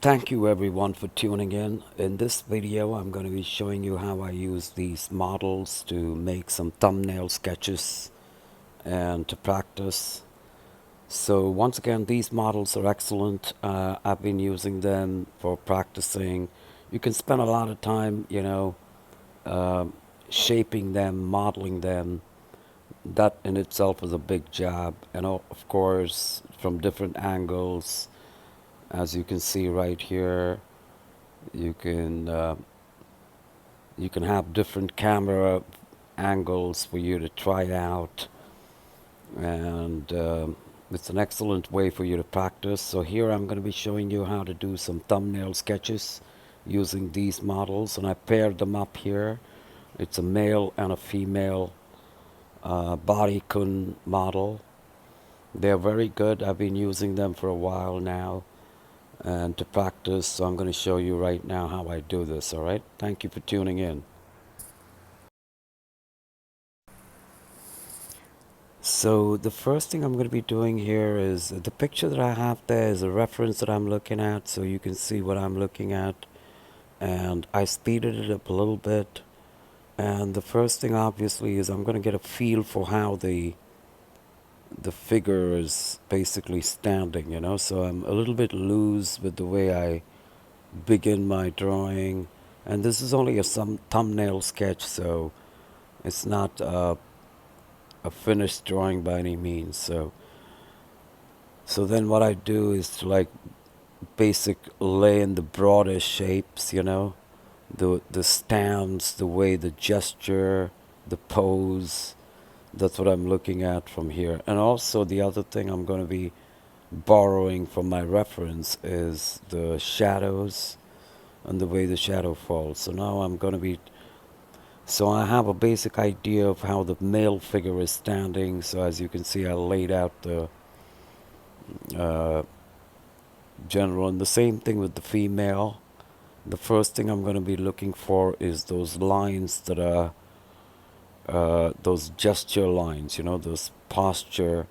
Thank you everyone for tuning in. In this video, I'm going to be showing you how I use these models to make some thumbnail sketches and to practice. So once again, these models are excellent. I've been using them for practicing. You can spend a lot of time, uh, shaping them, modeling them. That in itself is a big job. And of course, from different angles, as you can see right here, you can you can have different camera angles for you to try out, and it's an excellent way for you to practice. So here I'm going to be showing you how to do some thumbnail sketches using these models, and I paired them up here. It's a male and a female body kun model. They're very good. I've been using them for a while now and to practice, so I'm going to show you right now how I do this. All right, thank you for tuning in. So the first thing I'm going to be doing here is the picture that I have there is a reference that I'm looking at, so you can see what I'm looking at. And I speeded it up a little bit. And the first thing obviously is I'm going to get a feel for how the figure is basically standing, So I'm a little bit loose with the way I begin my drawing. And this is only some thumbnail sketch, so it's not a finished drawing by any means. So then what I do is to like basic lay in the broadest shapes, the stance, the way the gesture, the pose. That's what I'm looking at from here. And also the other thing I'm going to be borrowing from my reference is the shadows and the way the shadow falls. So now I'm going to be so I have a basic idea of how the male figure is standing. So as you can see, I laid out the uh, general, and the same thing with the female. The first thing I'm going to be looking for is those lines that are those gesture lines, those posture,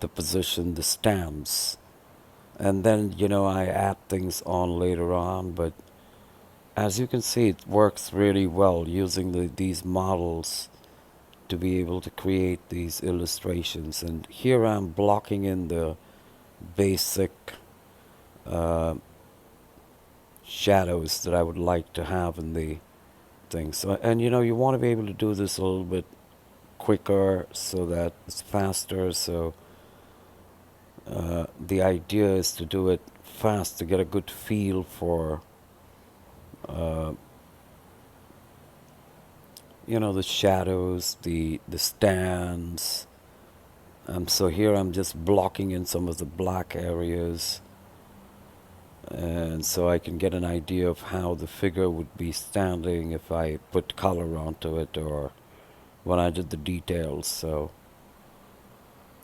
the position, the stance. And then, I add things on later on, but as you can see, it works really well using these models to be able to create these illustrations. And here I'm blocking in the basic uh, shadows that I would like to have in the thing. So, and you want to be able to do this a little bit quicker so that it's faster. So the idea is to do it fast to get a good feel for uh, the shadows, the stands. So here I'm just blocking in some of the black areas, and so I can get an idea of how the figure would be standing if I put color onto it or when I did the details. So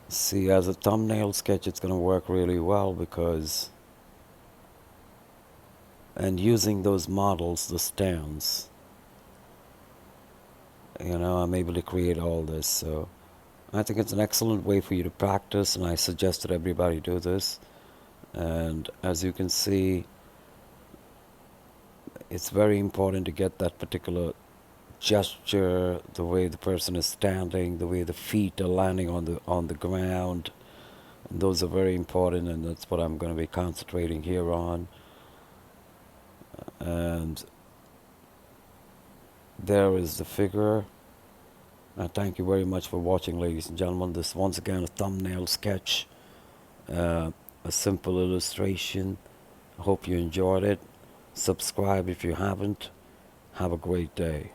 see, as a thumbnail sketch, it's going to work really well because, and using those models, the stands, I'm able to create all this. So I think it's an excellent way for you to practice, and I suggest that everybody do this. And as you can see, it's very important to get that particular gesture, the way the person is standing, the way the feet are landing on the ground. And those are very important, and that's what I'm going to be concentrating here on. And there is the figure. Thank you very much for watching, ladies and gentlemen. This once again a thumbnail sketch, a simple illustration. I hope you enjoyed it. Subscribe if you haven't. Have a great day.